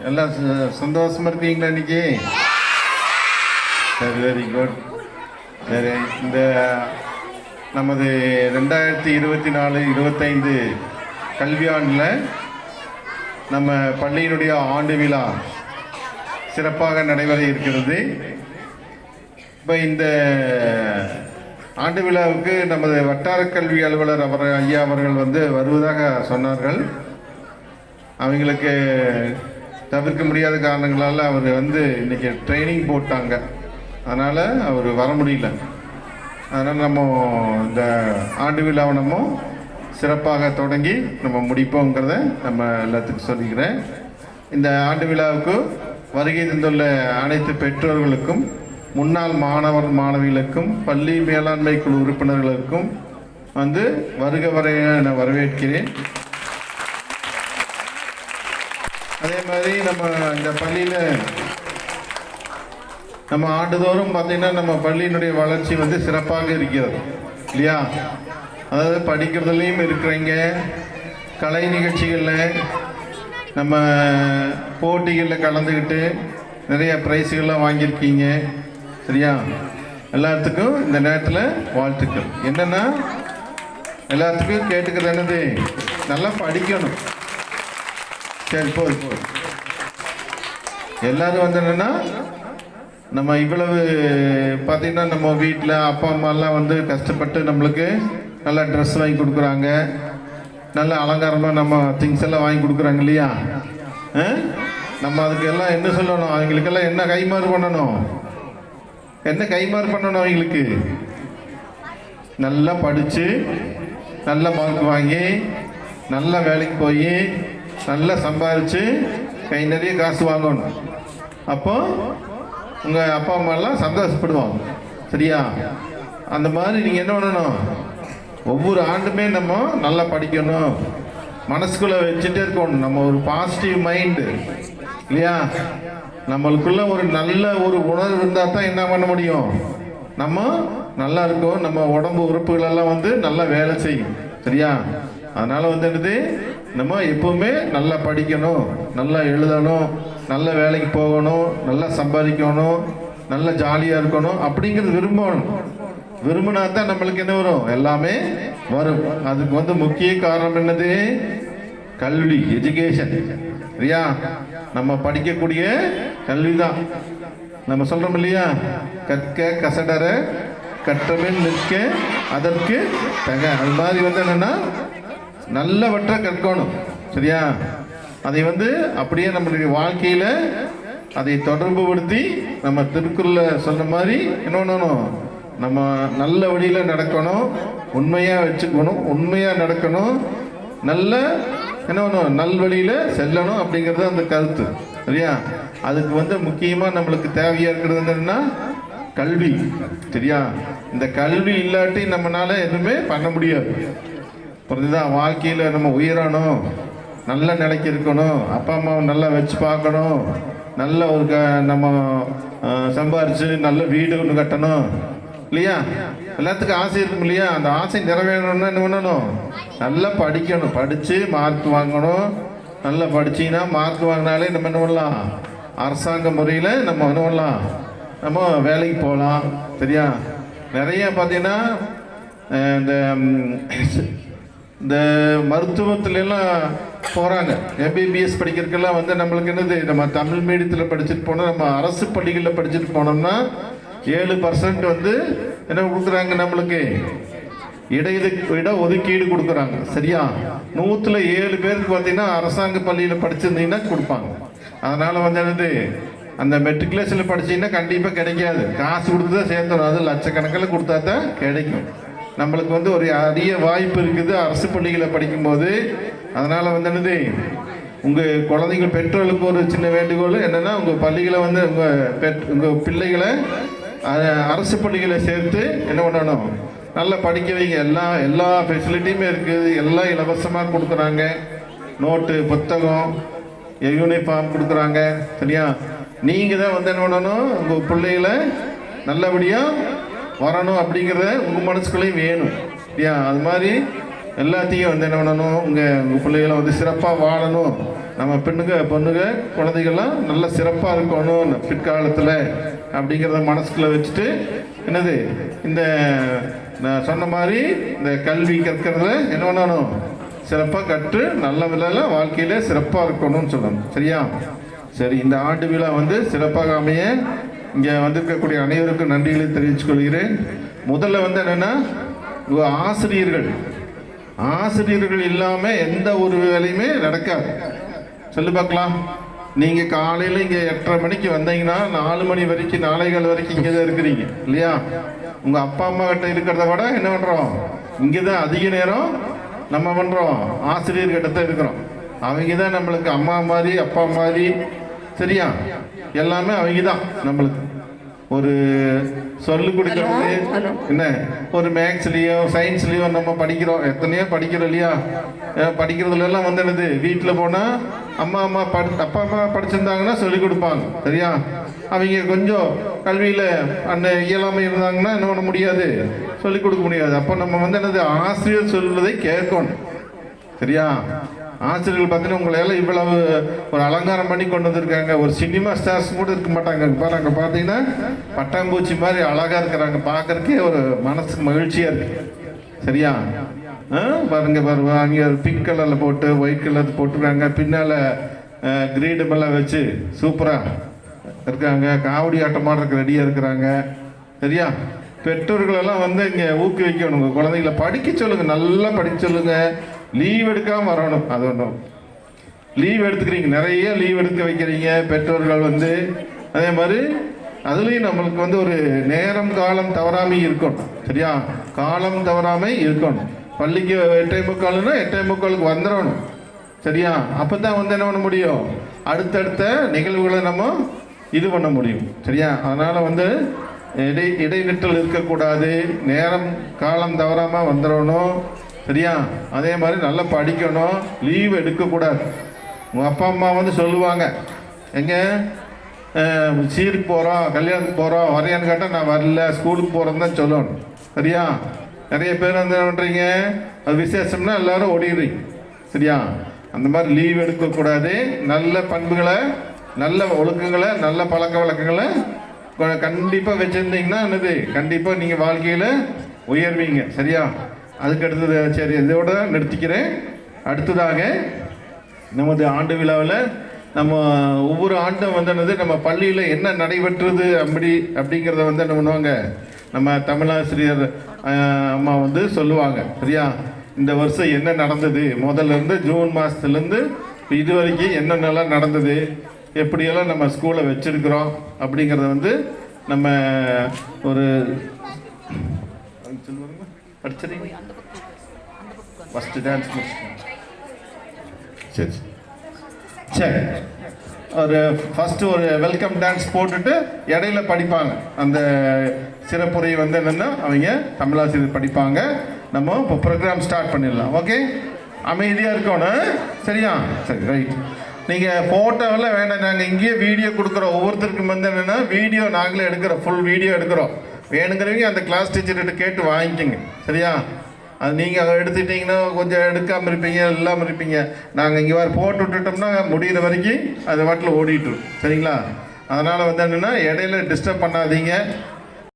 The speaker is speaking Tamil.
எல்லாம் சந்தோஷமா இருக்கீங்களா இன்னைக்கு? சரி, வெரி குட். சரி, இந்த நமது 2024-25 கல்வியாண்டில் நம்ம பள்ளியினுடைய ஆண்டு விழா சிறப்பாக நடைபெற இருக்கிறது. இப்போ இந்த ஆண்டு விழாவுக்கு நமது வட்டார கல்வி அலுவலர் ஐயா அவர்கள் வருவதாக சொன்னார்கள். அவங்களுக்கு தவிர்க்க முடியாத காரணங்களால் அவர் இன்றைக்கி ட்ரைனிங் போட்டாங்க. அதனால் அவர் வர முடியல. அதனால் நம்ம இந்த ஆண்டு விழாவை நம்ம சிறப்பாக தொடங்கி நம்ம முடிப்போங்கிறத நம்ம எல்லாத்துக்கும் சொல்லிக்கிறேன். இந்த ஆண்டு விழாவுக்கு வருகை தந்துள்ள அனைத்து பெற்றோர்களுக்கும், முன்னாள் மாணவர் மாணவிகளுக்கும், பள்ளி மேலாண்மை குழு உறுப்பினர்களுக்கும் வருக வரைய நான் வரவேற்கிறேன். அதே மாதிரி நம்ம இந்த பள்ளியில் நம்ம ஆண்டுதோறும் பார்த்திங்கன்னா நம்ம பள்ளியினுடைய வளர்ச்சி சிறப்பாக இருக்கிறது இல்லையா? அதாவது படிக்கிறதுலேயும் இருக்கிறீங்க, கலை நிகழ்ச்சிகளில் நம்ம போட்டிகளில் கலந்துக்கிட்டு நிறைய ப்ரைஸுகள்லாம் வாங்கியிருக்கீங்க. சரியா? எல்லாத்துக்கும் இந்த நேரத்தில் வாழ்த்துக்கள். என்னென்னா எல்லாத்துக்கும் கேட்டுக்கிறது என்னது, நல்லா படிக்கணும். சரி, போதும். எல்லோரும் என்னென்னா நம்ம இவ்வளவு பார்த்திங்கன்னா நம்ம வீட்டில் அப்பா அம்மாலாம் கஷ்டப்பட்டு நம்மளுக்கு நல்லா ட்ரெஸ் வாங்கி கொடுக்குறாங்க, நல்ல அலங்காரமாக நம்ம திங்ஸ் எல்லாம் வாங்கி கொடுக்குறாங்க இல்லையா? நம்ம அதுக்கெல்லாம் என்ன சொல்லணும்? அவங்களுக்கெல்லாம் என்ன கைமாறு பண்ணணும்? என்ன கைமாறு பண்ணணும்? அவங்களுக்கு நல்லா படித்து நல்ல மார்க் வாங்கி நல்ல வேலைக்கு போய் நல்லா சம்பாதிச்சு கை நிறைய காசு வாங்கணும். அப்போ உங்கள் அப்பா அம்மாலாம் சந்தோஷப்படுவாங்க. சரியா? அந்த மாதிரி நீங்கள் என்ன பண்ணணும்? ஒவ்வொரு ஆண்டுமே நம்ம நல்லா படிக்கணும், மனசுக்குள்ளே வச்சுட்டே இருக்கணும். நம்ம ஒரு பாசிட்டிவ் மைண்டு இல்லையா? நம்மளுக்குள்ள ஒரு நல்ல ஒரு உணர்வு இருந்தால் தான் என்ன பண்ண முடியும்? நம்ம நல்லா இருக்கும், நம்ம உடம்பு உறுப்புகளெல்லாம் நல்லா வேலை செய்யும். சரியா? அதனால் என்னது, நம்ம எப்பவுமே நல்லா படிக்கணும், நல்லா எழுதணும், நல்ல வேலைக்கு போகணும், நல்லா சம்பாதிக்கணும், நல்லா ஜாலியாக இருக்கணும் அப்படிங்கிறது விரும்பணும். விரும்பினா தான் நம்மளுக்கு என்ன வரும்? எல்லாமே வரும். அதுக்கு முக்கிய காரணம் என்னது? கல்வி, எஜுகேஷன். சரியா? நம்ம படிக்கக்கூடிய கல்வி தான். நம்ம சொல்கிறோம் இல்லையா? கற்க கசடர கற்றபின் நிற்க அதற்கு தக. அது மாதிரி என்னென்னா நல்லவற்றை கற்கணும். சரியா? அதை அப்படியே நம்மளுடைய வாழ்க்கையில் அதை தொடர்பு படுத்தி நம்ம திருக்குறளில் சொன்ன மாதிரி என்ன பண்ணணும்? நம்ம நல்ல வழியில் நடக்கணும், உண்மையாக வச்சுக்கணும், உண்மையாக நடக்கணும், நல்ல என்ன பண்ணணும்? நல்வழியில் செல்லணும் அப்படிங்கிறது அந்த கருத்து. சரியா? அதுக்கு முக்கியமாக நம்மளுக்கு தேவையாக இருக்கிறது என்னன்னா கல்வி. சரியா? இந்த கல்வி இல்லாட்டி நம்மளால எதுவுமே பண்ண முடியாது. புரிஞ்சுதான்? வாழ்க்கையில் நம்ம உயரணும், நல்ல நிலைக்கு இருக்கணும், அப்பா அம்மாவை நல்லா வச்சு பார்க்கணும், நல்ல ஒரு நம்ம சம்பாரித்து நல்ல வீடு ஒன்று கட்டணும் இல்லையா? எல்லாத்துக்கும் ஆசை இருக்கும் இல்லையா? அந்த ஆசை நிறைவேறணும்னா என்ன பண்ணணும்? நல்லா படிக்கணும், படித்து மார்க் வாங்கணும். நல்லா படிச்சிங்கன்னா மார்க் வாங்கினாலே நம்ம என்ன பண்ணலாம்? அரசாங்க முறையில் நம்ம என்ன பண்ணலாம்? நம்ம வேலைக்கு போகலாம். சரியா? நிறைய பார்த்தீங்கன்னா இந்த மருத்துவத்துலாம் போகிறாங்க. எம்பிபிஎஸ் படிக்கிறதுக்கெல்லாம் நம்மளுக்கு என்னது, நம்ம தமிழ் மீடியத்தில் படிச்சுட்டு போனோம், நம்ம அரசு பள்ளிகளில் படிச்சுட்டு போனோம்னா 7% என்ன கொடுக்குறாங்க? நம்மளுக்கு இட ஒதுக்கீடு கொடுக்குறாங்க. சரியா? 100ல் 7 பேருக்கு பார்த்தீங்கன்னா அரசாங்க பள்ளியில் படிச்சிருந்தீங்கன்னா கொடுப்பாங்க. அதனால் என்னது, அந்த மெட்ரிகுலேஷனில் படிச்சிங்கன்னா கண்டிப்பாக கிடைக்காது. காசு கொடுத்து தான் சேர்த்தணும். அது லட்சக்கணக்கில் கொடுத்தா தான் கிடைக்கும். நம்மளுக்கு ஒரு அரிய வாய்ப்பு இருக்குது அரசு பள்ளிகளை படிக்கும்போது. அதனால் என்னது, உங்கள் குழந்தைகள் பெற்றோர்களுக்கு ஒரு சின்ன வேண்டுகோள் என்னென்னா, உங்கள் பள்ளிகளை உங்கள் பிள்ளைகளை அரசு பள்ளிகளை சேர்த்து என்ன பண்ணணும்? நல்லா படிக்க வைங்க. எல்லா ஃபெசிலிட்டியுமே இருக்குது, எல்லாம் இலவசமாக கொடுக்குறாங்க. நோட்டு, புத்தகம், யூனிஃபார்ம் கொடுக்குறாங்க. சரியா? நீங்கள் தான் என்ன பண்ணணும்? உங்கள் பிள்ளைகளை நல்லபடியாக வரணும் அப்படிங்கிறத உங்கள் மனசுக்குள்ளேயும் வேணும். இல்லையா? அது மாதிரி எல்லாத்தையும் வந்து என்ன பண்ணணும், உங்கள் பிள்ளைகளை வந்து சிறப்பாக வாழணும், நம்ம பொண்ணுங்க குழந்தைகள்லாம் நல்ல சிறப்பாக இருக்கணும் பிற்காலத்தில் அப்படிங்கிறத மனசுக்குள்ளே வச்சுட்டு என்னது இந்த நான் சொன்ன மாதிரி இந்த கல்வி கற்கிறத என்ன பண்ணணும், சிறப்பாக கற்று நல்ல விலையில் வாழ்க்கையில் சிறப்பாக இருக்கணும்னு சொல்லணும். சரியா? சரி, இந்த ஆண்டு விழா வந்து சிறப்பாக அமைய இங்கே வந்திருக்கக்கூடிய அனைவருக்கும் நன்றிகளை தெரிவித்துக் கொள்கிறேன். முதல்ல வந்து என்னென்னா, ஆசிரியர்கள் இல்லாமல் எந்த ஒரு வேலையுமே நடக்காது. சொல்லி பார்க்கலாம். நீங்கள் காலையில் இங்கே 8:30 மணிக்கு வந்தீங்கன்னா 4 மணி வரைக்கும் 4:15 வரைக்கும் இங்கே தான் இருக்கிறீங்க இல்லையா? உங்கள் அப்பா அம்மா கிட்ட இருக்கிறத விட என்ன பண்ணுறோம், இங்கே தான் அதிக நேரம் நம்ம பண்ணுறோம், ஆசிரியர்கிட்ட தான் இருக்கிறோம். அவங்க தான் நம்மளுக்கு அம்மா மாதிரி அப்பா மாதிரி. சரியா? எல்லாமே அவங்க தான் நம்மளுக்கு. ஒரு சொல்லு கொடுக்கறது என்ன, ஒரு மேக்ஸ்லேயோ சயின்ஸ்லேயோ நம்ம படிக்கிறோம், எத்தனையோ படிக்கிறோம் இல்லையா? படிக்கிறதுலாம் வந்து என்னது, வீட்டில் போனால் அப்பா அம்மா படிச்சிருந்தாங்கன்னா சொல்லிக் கொடுப்பாங்க. சரியா? அவங்க கொஞ்சம் கல்வியில் அந்த இயலாமை இருந்தாங்கன்னா என்ன பண்ண முடியாது, சொல்லிக் கொடுக்க முடியாது. அப்போ நம்ம வந்து என்னது, ஆசிரியர் சொல்வதை கேட்கணும். சரியா? ஆசிரியர்கள் பார்த்தீங்கன்னா உங்களையெல்லாம் இவ்வளவு ஒரு அலங்காரம் பண்ணி கொண்டு வந்திருக்காங்க. ஒரு சினிமா ஸ்டார்ஸ் கூட இருக்க மாட்டாங்க. அங்கே பார்த்தீங்கன்னா பட்டாம்பூச்சி மாதிரி அழகாக இருக்கிறாங்க. பார்க்கறதுக்கே ஒரு மனசுக்கு மகிழ்ச்சியாக இருக்கு. சரியா? பாருங்க அங்கே பிங்க் கலரில் போட்டு ஒயிட் கலர் போட்டுருக்காங்க. பின்னால் கிரீடமெல்லாம் வச்சு சூப்பராக இருக்காங்க. காவடி ஆட்டமாக இருக்க ரெடியாக இருக்கிறாங்க. சரியா? பெற்றோர்களெல்லாம் வந்து இங்கே ஊக்குவிக்கணும். உங்கள் குழந்தைகளை படிக்க சொல்லுங்கள், நல்லா படிக்க சொல்லுங்கள். லீவ் எடுக்காமல் வரணும். அது ஒன்றும் லீவ் எடுத்துக்கிறீங்க, நிறைய லீவ் எடுக்க வைக்கிறீங்க பெற்றோர்கள் வந்து. அதே மாதிரி அதுலேயும் நம்மளுக்கு வந்து ஒரு நேரம் காலம் தவறாமல் இருக்கணும். சரியா? காலம் தவறாமல் இருக்கணும். பள்ளிக்கு 8:45ன்னா 8:45 வந்துடணும். சரியா? அப்போ தான் வந்து என்ன பண்ண முடியும், அடுத்தடுத்த நிகழ்வுகளை நம்ம இது பண்ண முடியும். சரியா? அதனால் வந்து இடைநிற்றல் இருக்கக்கூடாது, நேரம் காலம் தவறாமல் வந்துடணும். சரியா? அதே மாதிரி நல்லா படிக்கணும், லீவ் எடுக்கக்கூடாது. உங்கள் அப்பா அம்மா வந்து சொல்லுவாங்க, எங்கே சீருக்கு போகிறோம், கல்யாணத்துக்கு போகிறோம், வரையான்னு கேட்டால் நான் வரல, ஸ்கூலுக்கு போகிறேன்னு தான் சொல்லணும். சரியா? நிறைய பேர் வந்து என்ன பண்ணுறீங்க, அது விசேஷம்னா எல்லோரும் ஓடிடுறீங்க. சரியா? அந்த மாதிரி லீவ் எடுக்கக்கூடாது. நல்ல பண்புகளை, நல்ல ஒழுக்கங்களை, நல்ல பழக்க வழக்கங்களை கண்டிப்பாக வச்சுருந்தீங்கன்னா என்னது, கண்டிப்பாக நீங்கள் வாழ்க்கையில் உயர்வீங்க. சரியா? அதுக்கு அடுத்தது சரி, இதோட நிறுத்திக்கிறேன். அடுத்ததாக நமது ஆண்டு விழாவில் நம்ம ஒவ்வொரு ஆண்டும் வந்து என்னது, நம்ம பள்ளியில் என்ன நடைபெற்றது அப்படிங்கிறத வந்து என்ன பண்ணுவாங்க, நம்ம தமிழாசிரியர் அம்மா வந்து சொல்லுவாங்க. சரியா? இந்த வருஷம் என்ன நடந்தது, முதல்லேருந்து ஜூன் மாதத்துலேருந்து இது வரைக்கும் என்னென்னலாம் நடந்தது, எப்படியெல்லாம் நம்ம ஸ்கூலை வச்சுருக்கிறோம் அப்படிங்கிறத வந்து நம்ம ஒரு படிச்சிருங்க. ஃபஸ்ட்டு டான்ஸ் சரி சரி ஒரு ஃபஸ்ட்டு ஒரு வெல்கம் டான்ஸ் போட்டுட்டு இடையில படிப்பாங்க. அந்த சிறப்புரை வந்து என்னென்னா அவங்க தமிழாசிரியர் படிப்பாங்க. நம்ம இப்போ ப்ரோக்ராம் ஸ்டார்ட் பண்ணிடலாம். ஓகே, அமைதியாக இருக்கணும். சரியா? சரி, ரைட். நீங்கள் ஃபோட்டோவெல்லாம் வேண்டாம், நாங்கள் இங்கேயே வீடியோ கொடுக்குறோம். ஒவ்வொருத்தருக்கும் வந்து என்னென்னா வீடியோ நாங்களே எடுக்கிறோம், ஃபுல் வீடியோ எடுக்கிறோம். வேணுங்கிறவங்க அந்த கிளாஸ் டீச்சர்கிட்ட கேட்டு வாங்கிக்கோங்க. சரியா? அது நீங்கள் எடுத்துட்டிங்கன்னா கொஞ்சம் எடுக்காமல் இருப்பீங்க, இல்லாமல் இருப்பீங்க. நாங்கள் இங்கே வர போட்டு விட்டுட்டோம்னா முடிகிற வரைக்கும் அது வாட்டில் ஓடிட்டுரும். சரிங்களா? அதனால் வந்து என்னென்னா இடையில டிஸ்டர்ப் பண்ணாதீங்க.